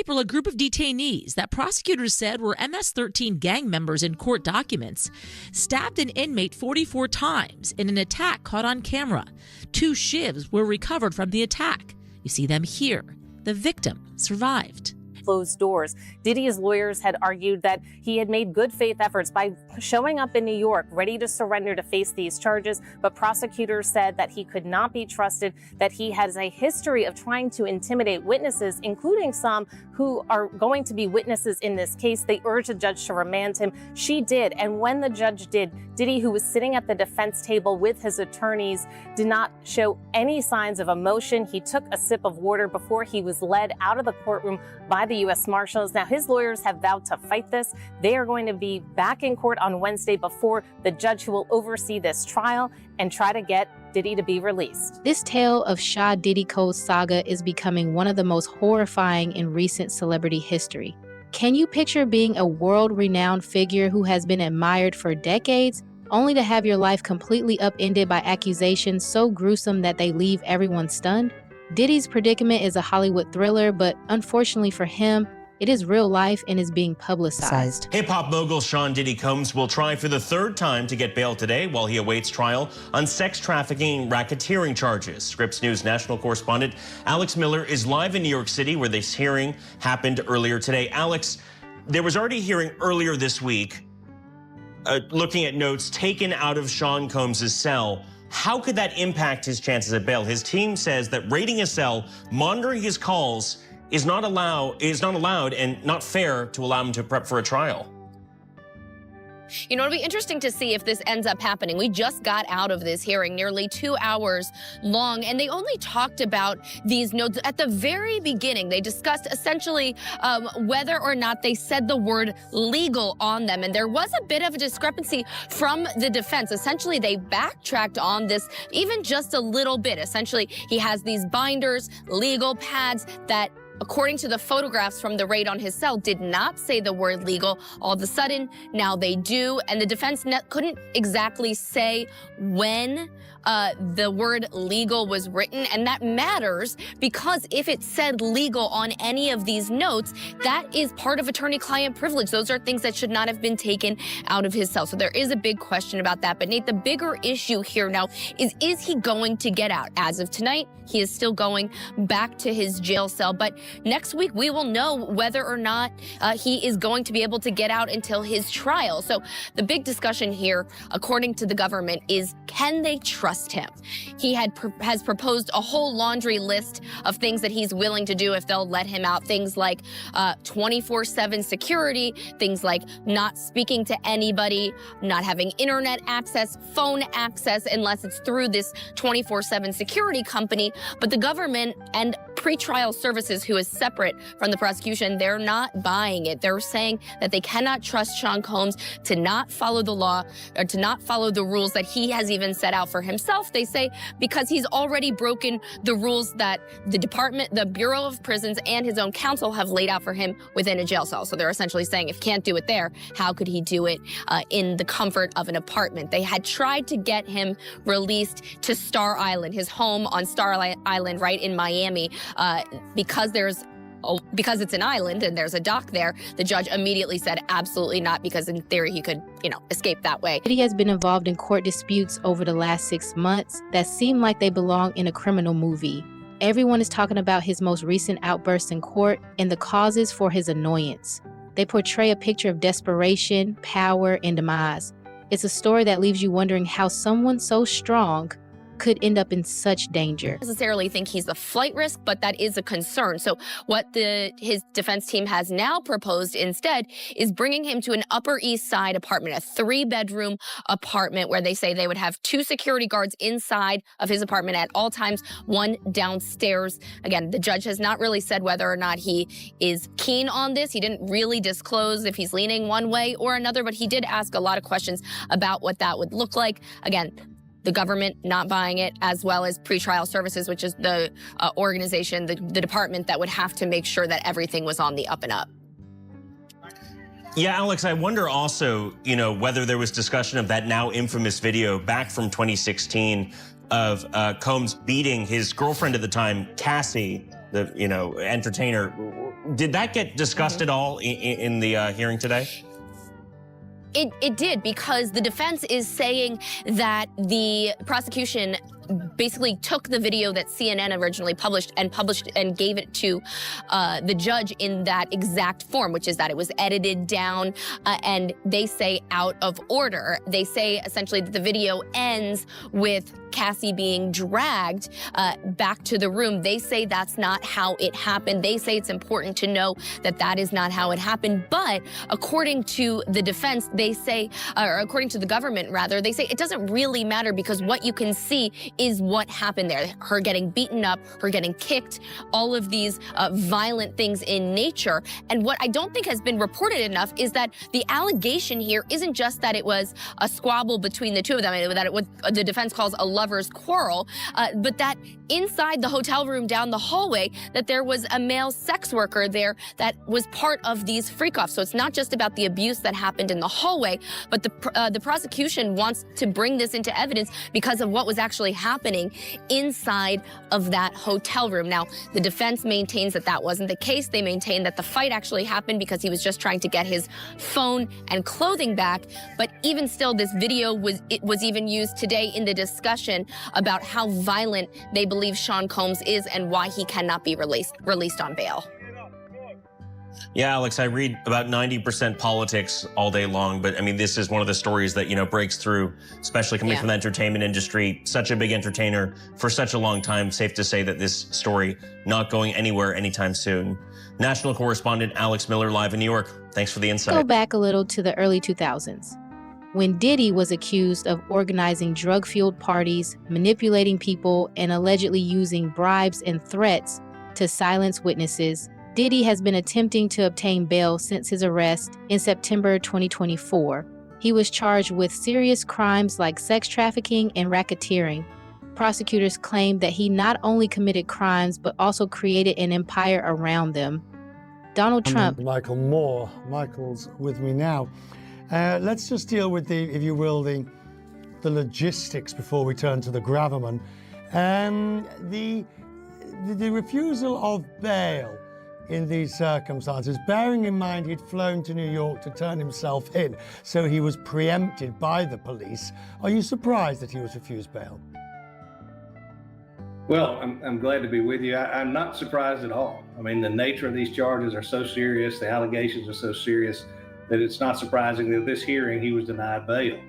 April, a group of detainees that prosecutors said were MS-13 gang members in court documents stabbed an inmate 44 times in an attack caught on camera. 2 shivs were recovered from the attack. You see them here. The victim survived. Closed doors. Diddy's lawyers had argued that he had made good faith efforts by showing up in New York ready to surrender to face these charges, but prosecutors said that he could not be trusted, that he has a history of trying to intimidate witnesses, including some who are going to be witnesses in this case. They urged the judge to remand him. She did, and when the judge did, Diddy, who was sitting at the defense table with his attorneys, did not show any signs of emotion. He took a sip of water before he was led out of the courtroom by the U.S. Marshals. Now, his lawyers have vowed to fight this. They are going to be back in court on Wednesday before the judge who will oversee this trial and try to get Diddy to be released. This tale of Shah Diddy Code's saga is becoming one of the most horrifying in recent celebrity history. Can you picture being a world-renowned figure who has been admired for decades, only to have your life completely upended by accusations so gruesome that they leave everyone stunned? Diddy's predicament is a Hollywood thriller, but unfortunately for him, it is real life and is being publicized. Hip-hop mogul Sean Diddy Combs will try for the 3rd time to get bail today while he awaits trial on sex trafficking and racketeering charges. Scripps News national correspondent Alex Miller is live in New York City, where this hearing happened earlier today. Alex, there was already a hearing earlier this week looking at notes taken out of Sean Combs' cell. How could that impact his chances at bail? His team says that raiding his cell, monitoring his calls, is not allowed and not fair to allow him to prep for a trial. You know, it'll be interesting to see if this ends up happening. We just got out of this hearing nearly 2 hours long, and they only talked about these notes at the very beginning. They discussed essentially whether or not they said the word legal on them, and there was a bit of a discrepancy from the defense. Essentially, they backtracked on this even just a little bit. Essentially, he has these binders, legal pads that, according to the photographs from the raid on his cell, did not say the word legal. All of a sudden, now they do. And the defense couldn't exactly say when the word legal was written. And that matters because if it said legal on any of these notes, that is part of attorney-client privilege. Those are things that should not have been taken out of his cell. So there is a big question about that. But Nate, the bigger issue here now is he going to get out? As of tonight, he is still going back to his jail cell. But next week, we will know whether or not he is going to be able to get out until his trial. So the big discussion here, according to the government, is can they trust him? He has proposed a whole laundry list of things that he's willing to do if they'll let him out. Things like 24/7 security, things like not speaking to anybody, not having internet access, phone access, unless it's through this 24/7 security company. But the government and pretrial services, who is separate from the prosecution, they're not buying it. They're saying that they cannot trust Sean Combs to not follow the law or to not follow the rules that he has even set out for himself. They say because he's already broken the rules that the department, the Bureau of Prisons, and his own counsel have laid out for him within a jail cell. So they're essentially saying if he can't do it there, how could he do it in the comfort of an apartment? They had tried to get him released to Star Island, his home on Star Island right in Miami, because it's an island and there's a dock there. The judge immediately said absolutely not, because in theory he could, escape that way. Diddy has been involved in court disputes over the last 6 months that seem like they belong in a criminal movie. Everyone is talking about his most recent outburst in court and the causes for his annoyance. They portray a picture of desperation, power, and demise. It's a story that leaves you wondering how someone so strong could end up in such danger. I don't necessarily think he's the flight risk, but that is a concern. So what his defense team has now proposed instead is bringing him to an Upper East Side apartment, a 3-bedroom apartment where they say they would have 2 security guards inside of his apartment at all times, 1 downstairs. Again, the judge has not really said whether or not he is keen on this. He didn't really disclose if he's leaning one way or another, but he did ask a lot of questions about what that would look like. Again, the government not buying it, as well as pretrial services, which is the organization, the department that would have to make sure that everything was on the up and up. Yeah, Alex, I wonder also, whether there was discussion of that now infamous video back from 2016 of Combs beating his girlfriend at the time, Cassie, entertainer. Did that get discussed at all in the hearing today? It did, because the defense is saying that the prosecution basically took the video that CNN originally published and gave it to the judge in that exact form, which is that it was edited down and they say out of order. They say essentially that the video ends with Cassie being dragged back to the room. They say that's not how it happened. They say it's important to know that that is not how it happened. But according to the defense, they say, or according to the government rather, they say it doesn't really matter because what you can see is what happened there. Her getting beaten up, her getting kicked, all of these violent things in nature. And what I don't think has been reported enough is that the allegation here isn't just that it was a squabble between the two of them, that it was the defense calls a lover's quarrel, but that inside the hotel room down the hallway, that there was a male sex worker there that was part of these freak-offs. So it's not just about the abuse that happened in the hallway, but the prosecution wants to bring this into evidence because of what was actually happening inside of that hotel room. Now, the defense maintains that that wasn't the case. They maintain that the fight actually happened because he was just trying to get his phone and clothing back. But even still, this video was even used today in the discussion about how violent they believe Sean Combs is and why he cannot be released on bail. Yeah, Alex, I read about 90% politics all day long, but I mean, this is one of the stories that, breaks through, especially coming from the entertainment industry. Such a big entertainer for such a long time. Safe to say that this story not going anywhere anytime soon. National correspondent Alex Miller live in New York. Thanks for the insight. Go back a little to the early 2000s. When Diddy was accused of organizing drug-fueled parties, manipulating people, and allegedly using bribes and threats to silence witnesses, Diddy has been attempting to obtain bail since his arrest in September 2024. He was charged with serious crimes like sex trafficking and racketeering. Prosecutors claim that he not only committed crimes, but also created an empire around them. Donald Trump. Michael Moore. Michael's with me now. Let's just deal with the logistics before we turn to the gravamen. The refusal of bail in these circumstances, bearing in mind he'd flown to New York to turn himself in, so he was preempted by the police. Are you surprised that he was refused bail? Well, I'm glad to be with you. I'm not surprised at all. I mean, the nature of these charges are so serious, the allegations are so serious, that it's not surprising that this hearing he was denied bail.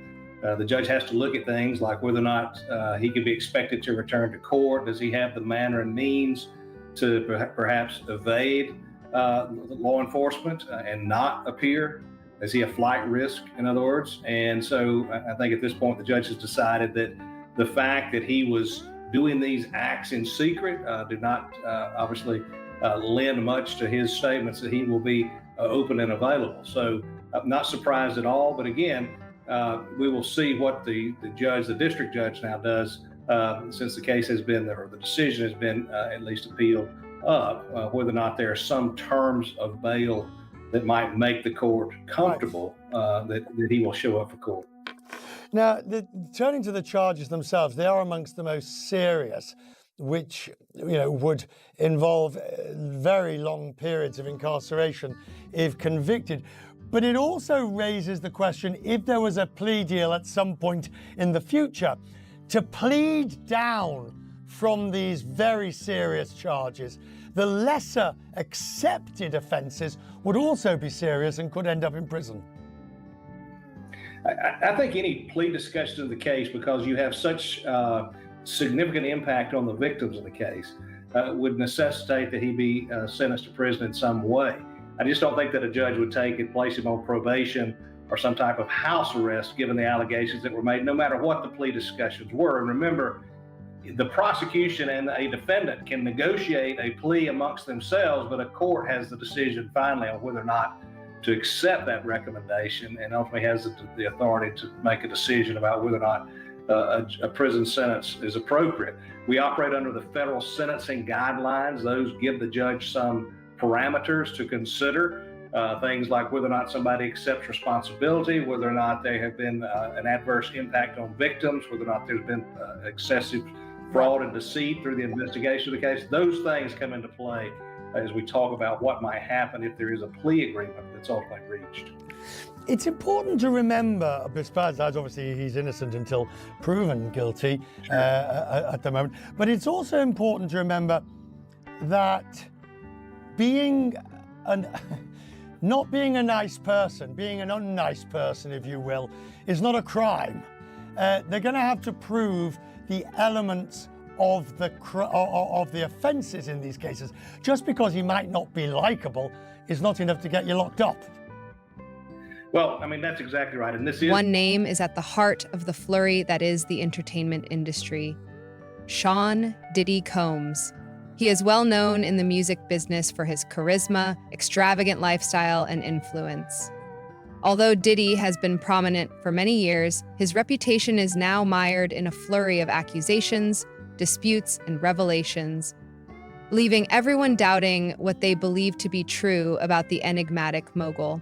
The judge has to look at things like whether or not he could be expected to return to court. Does he have the manner and means to perhaps evade law enforcement and not appear? Is he a flight risk, in other words? And so I think at this point, the judge has decided that the fact that he was doing these acts in secret did not obviously lend much to his statements that he will be open and available. So I'm not surprised at all. But again, we will see what the district judge now does since the case has been, or the decision has been at least appealed up, whether or not there are some terms of bail that might make the court comfortable that he will show up for court. Now, turning to the charges themselves, they are amongst the most serious, which would involve very long periods of incarceration if convicted. But it also raises the question, if there was a plea deal at some point in the future, to plead down from these very serious charges, the lesser accepted offences would also be serious and could end up in prison. I think any plea discussion of the case, because you have such significant impact on the victims of the case, would necessitate that he be sentenced to prison in some way. I just don't think that a judge would take and place him on probation or some type of house arrest given the allegations that were made, no matter what the plea discussions were. And remember, the prosecution and a defendant can negotiate a plea amongst themselves, but a court has the decision finally on whether or not to accept that recommendation, and ultimately has the authority to make a decision about whether or not a prison sentence is appropriate. We operate under the federal sentencing guidelines. Those give the judge some parameters to consider, things like whether or not somebody accepts responsibility, whether or not there have been an adverse impact on victims, whether or not there's been excessive fraud and deceit through the investigation of the case. Those things come into play as we talk about what might happen if there is a plea agreement that's ultimately reached. It's important to remember, besides obviously he's innocent until proven guilty at the moment, but it's also important to remember that not being a nice person, being an unnice person, if you will, is not a crime. They're going to have to prove the elements of the offences in these cases. Just because he might not be likable is not enough to get you locked up. Well, I mean, that's exactly right. And this is one name is at the heart of the flurry that is the entertainment industry: Sean Diddy Combs. He is well known in the music business for his charisma, extravagant lifestyle, and influence. Although Diddy has been prominent for many years, his reputation is now mired in a flurry of accusations, disputes, and revelations, leaving everyone doubting what they believe to be true about the enigmatic mogul.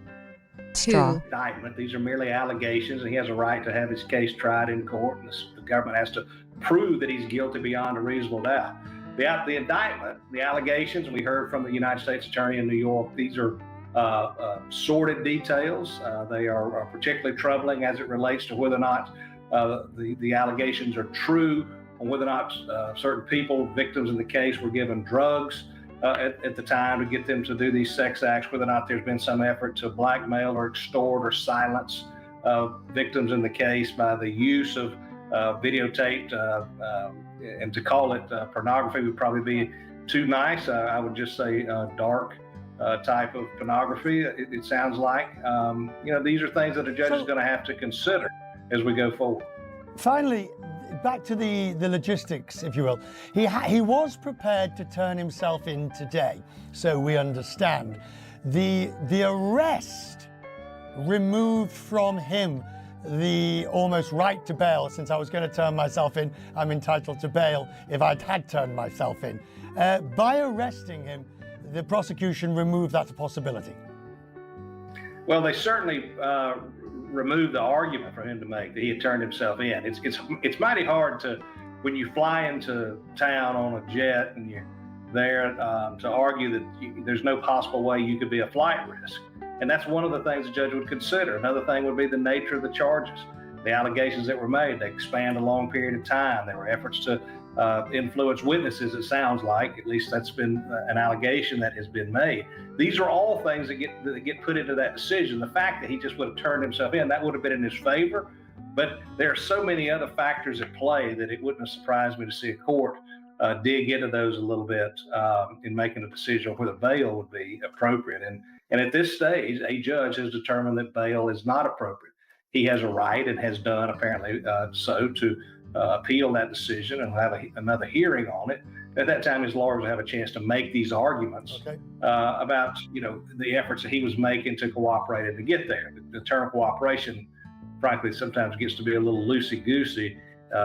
Indictment. These are merely allegations, and he has a right to have his case tried in court, and the government has to prove that he's guilty beyond a reasonable doubt. The indictment, the allegations, we heard from the United States Attorney in New York, these are sordid details. They are particularly troubling as it relates to whether or not the allegations are true, on whether or not certain people, victims in the case, were given drugs at the time to get them to do these sex acts, whether or not there's been some effort to blackmail or extort or silence victims in the case by the use of videotaped, and to call it pornography would probably be too nice. I would just say dark type of pornography, it sounds like. These are things that a judge is going to have to consider as we go forward. Finally, back to the logistics, if you will. He was prepared to turn himself in today, so we understand. The arrest removed from him the almost right to bail. Since I was going to turn myself in, I'm entitled to bail if I'd had turned myself in. By arresting him, the prosecution removed that possibility. Well, they certainly removed the argument for him to make that he had turned himself in. It's mighty hard to, when you fly into town on a jet and you're there, to argue that there's no possible way you could be a flight risk. And that's one of the things the judge would consider. Another thing would be the nature of the charges, the allegations that were made. They spanned a long period of time. There were efforts to influence witnesses, it sounds like. At least that's been an allegation that has been made. These are all things that get put into that decision. The fact that he just would have turned himself in, that would have been in his favor. But there are so many other factors at play that it wouldn't have surprised me to see a court dig into those a little bit in making a decision on whether bail would be appropriate. And at this stage, a judge has determined that bail is not appropriate. He has a right, and has done apparently so, to appeal that decision and have another hearing on it. At that time, his lawyers will have a chance to make these arguments about the efforts that he was making to cooperate and to get there. The term cooperation, frankly, sometimes gets to be a little loosey-goosey,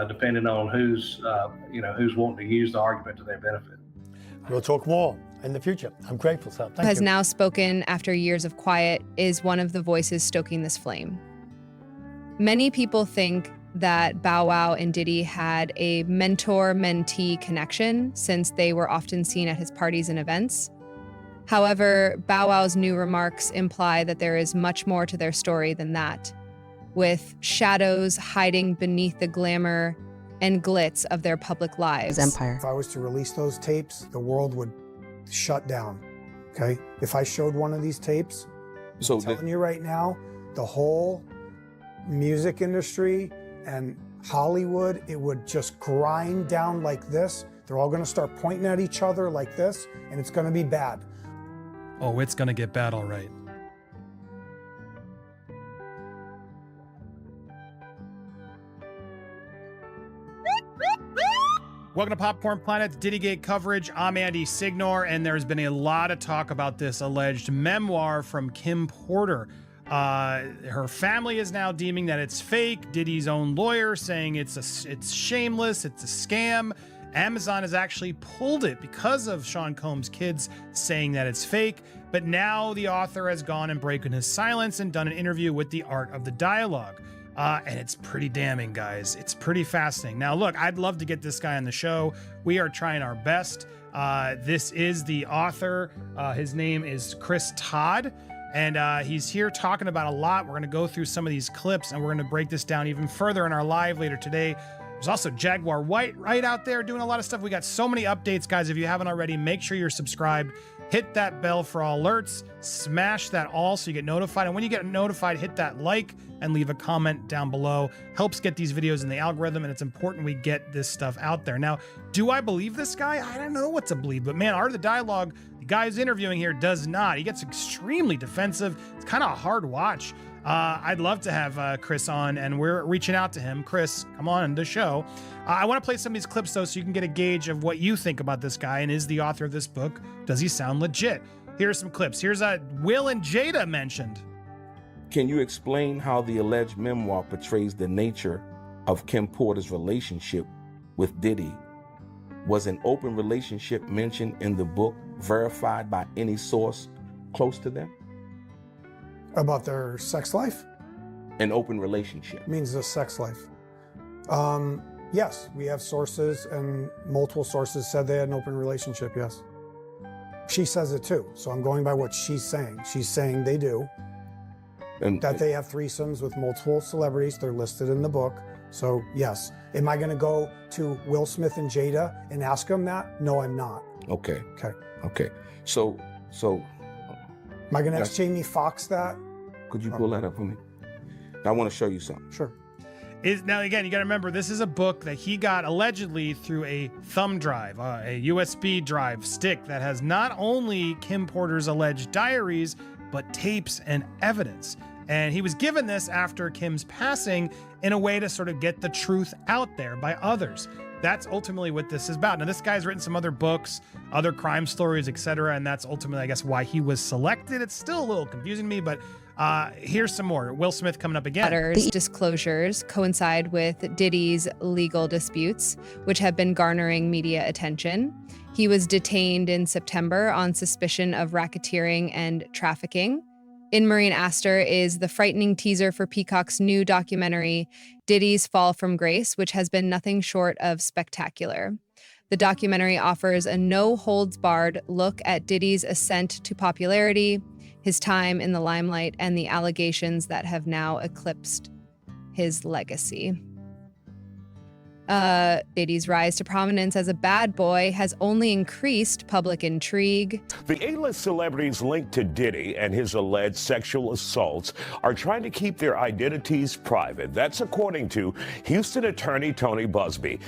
depending on who's wanting to use the argument to their benefit. We'll talk more in the future. I'm grateful, sir. Thank you. Has now spoken after years of quiet, is one of the voices stoking this flame. Many people think that Bow Wow and Diddy had a mentor-mentee connection, since they were often seen at his parties and events. However, Bow Wow's new remarks imply that there is much more to their story than that, with shadows hiding beneath the glamour and glitz of their public lives. Empire. If I was to release those tapes, the world would shut down, okay? If I showed one of these tapes, I'm telling you right now, the whole music industry and Hollywood, it would just grind down like this. They're all gonna start pointing at each other like this, and it's gonna be bad. Oh, it's gonna get bad, all right. Welcome to Popcorn Planet's Diddygate coverage. I'm Andy Signor, and there's been a lot of talk about this alleged memoir from Kim Porter. Her family is now deeming that it's fake. Diddy's own lawyer saying it's shameless, it's a scam. Amazon has actually pulled it because of Sean Combs' kids saying that it's fake. But now the author has gone and broken his silence and done an interview with The Art of the Dialogue. And it's pretty damning, guys. It's pretty fascinating. Now, look, I'd love to get this guy on the show. We are trying our best. This is the author. His name is Chris Todd. And he's here talking about a lot. We're going to go through some of these clips, and we're going to break this down even further in our live later today. There's also Jaguar White right out there doing a lot of stuff. We got so many updates, guys. If you haven't already, make sure you're subscribed. Hit that bell for all alerts. Smash that all so you get notified. And when you get notified, hit that like and leave a comment down below. Helps get these videos in the algorithm, and it's important we get this stuff out there. Now, do I believe this guy? I don't know what to believe, but man, Art of the Dialogue, the guy who's interviewing here does not. He gets extremely defensive. It's kind of a hard watch. I'd love to have Chris on, and we're reaching out to him. Chris, come on the show. I want to play some of these clips, though, so you can get a gauge of what you think about this guy and is the author of this book. Does he sound legit? Here's some clips. Here's Will and Jada mentioned. Can you explain how the alleged memoir portrays the nature of Kim Porter's relationship with Diddy? Was an open relationship mentioned in the book verified by any source close to them? About their sex life? An open relationship. Means the sex life. Yes, we have sources, and multiple sources said they had an open relationship, yes. She says it too, so I'm going by what she's saying. She's saying they do. And that they have threesomes with multiple celebrities. They're listed in the book. So yes. Am I gonna go to Will Smith and Jada and ask them that? No, I'm not. Okay. Okay. Okay. So am I gonna ask Jamie Foxx that? Could you pull that up for me? I want to show you something. Sure. Now, again, you got to remember, this is a book that he got allegedly through a thumb drive, a USB drive stick that has not only Kim Porter's alleged diaries, but tapes and evidence. And he was given this after Kim's passing in a way to sort of get the truth out there by others. That's ultimately what this is about. Now, this guy's written some other books, other crime stories, etc., and that's ultimately, I guess, why he was selected. It's still a little confusing to me, but here's some more. Will Smith coming up again. Letters disclosures coincide with Diddy's legal disputes, which have been garnering media attention. He was detained in September on suspicion of racketeering and trafficking. In Marine Astor is the frightening teaser for Peacock's new documentary, Diddy's Fall from Grace, which has been nothing short of spectacular. The documentary offers a no-holds-barred look at Diddy's ascent to popularity, his time in the limelight, and the allegations that have now eclipsed his legacy. Diddy's rise to prominence as a bad boy has only increased public intrigue. The A-list celebrities linked to Diddy and his alleged sexual assaults are trying to keep their identities private. That's according to Houston attorney Tony Busby.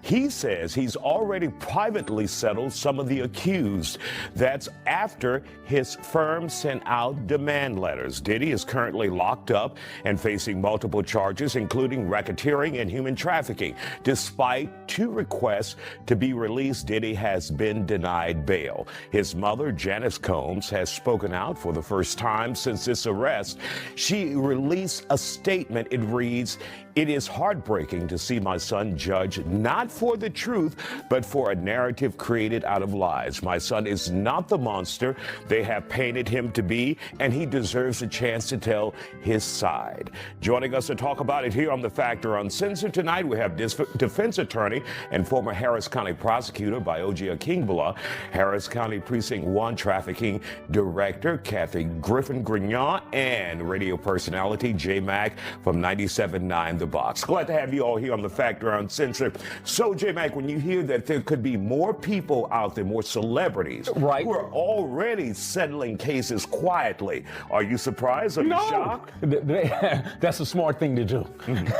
He says he's already privately settled some of the accused. That's after his firm sent out demand letters. Diddy is currently locked up and facing multiple charges, including racketeering and human trafficking. Despite 2 requests to be released, Diddy has been denied bail. His mother, Janice Combs, has spoken out for the first time since this arrest. She released a statement. It reads, "It is heartbreaking to see my son judged not for the truth, but for a narrative created out of lies. My son is not the monster they have painted him to be, and he deserves a chance to tell his side." Joining us to talk about it here on The Factor Uncensored tonight, we have defense attorney and former Harris County prosecutor Biogia Kingbala, Harris County Precinct 1 trafficking director Kathy Griffin-Grignon, and radio personality J Mac from 97.9 The Box. Glad to have you all here on The Factor Uncensored. So, J Mac, when you hear that there could be more people out there, more celebrities, right, who are already settling cases quietly, are you surprised? Are you shocked? That's a smart thing to do.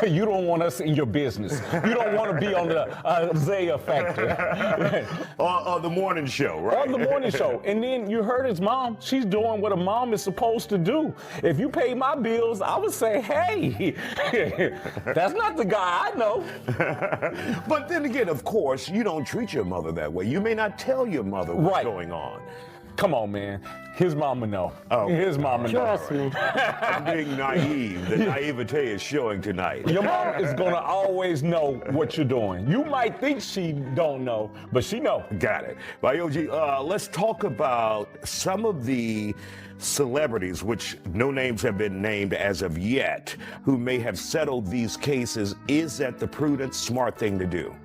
You don't want us in your business. You don't want to be on the Isaiah Factor. On the morning show, right? On the morning show. And then you heard his mom. She's doing what a mom is supposed to do. If you pay my bills, I would say, hey, that's not the guy I know. But then again, of course, you don't treat your mother that way. You may not tell your mother what's going on. Come on, man. His mama know. Oh, his mama know. Trust me. I'm being naive. The naivete is showing tonight. Your mom is gonna always know what you're doing. You might think she don't know, but she know. Got it. Bayoji, let's talk about some of the celebrities, which no names have been named as of yet, who may have settled these cases. Is that the prudent, smart thing to do?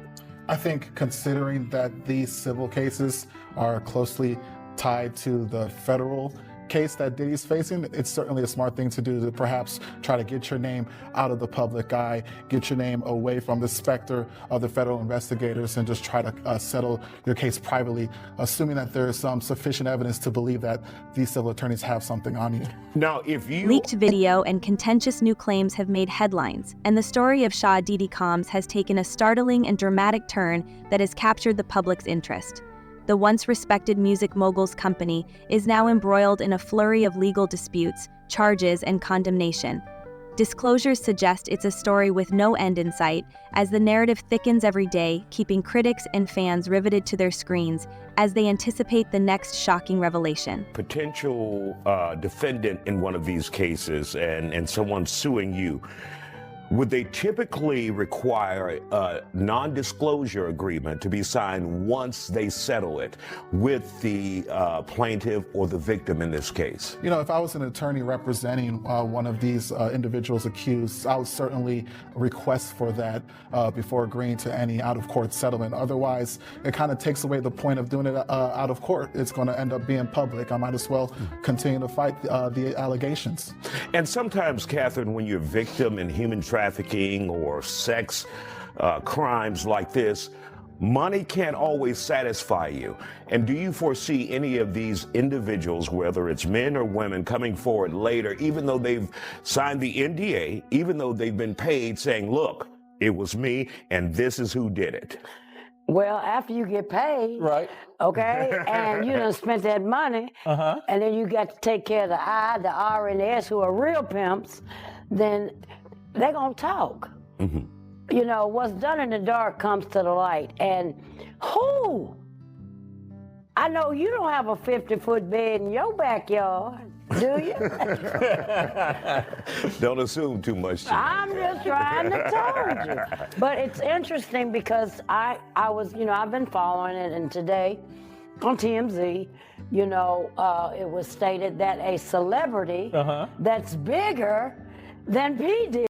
I think considering that these civil cases are closely tied to the federal case that Diddy's facing, it's certainly a smart thing to do to perhaps try to get your name out of the public eye, get your name away from the specter of the federal investigators, and just try to settle your case privately, assuming that there is some sufficient evidence to believe that these civil attorneys have something on you. Now, if you... Leaked video and contentious new claims have made headlines, and the story of Shah Diddy Combs has taken a startling and dramatic turn that has captured the public's interest. The once respected music mogul's company is now embroiled in a flurry of legal disputes, charges, and condemnation. Disclosures suggest it's a story with no end in sight, as the narrative thickens every day, keeping critics and fans riveted to their screens as they anticipate the next shocking revelation. Potential defendant in one of these cases and someone suing you, would they typically require a non-disclosure agreement to be signed once they settle it with the plaintiff or the victim in this case? You know, if I was an attorney representing one of these individuals accused, I would certainly request for that before agreeing to any out-of-court settlement. Otherwise, it kind of takes away the point of doing it out of court. It's going to end up being public. I might as well continue to fight the allegations. And sometimes, Catherine, when you're a victim in human trafficking or sex crimes like this, money can't always satisfy you. And do you foresee any of these individuals, whether it's men or women, coming forward later, even though they've signed the NDA, even though they've been paid, saying, look, it was me and this is who did it? Well, after you get paid, right? Okay, and you done spent that money, and then you got to take care of the I, the R, and the S, who are real pimps, then they're gonna talk. You know, what's done in the dark comes to the light. And who? I know you don't have a 50-foot bed in your backyard, do you? Don't assume too much. I'm just trying to tell you. But it's interesting because I was, you know, I've been following it, and today on TMZ, you know, it was stated that a celebrity that's bigger than P. Diddy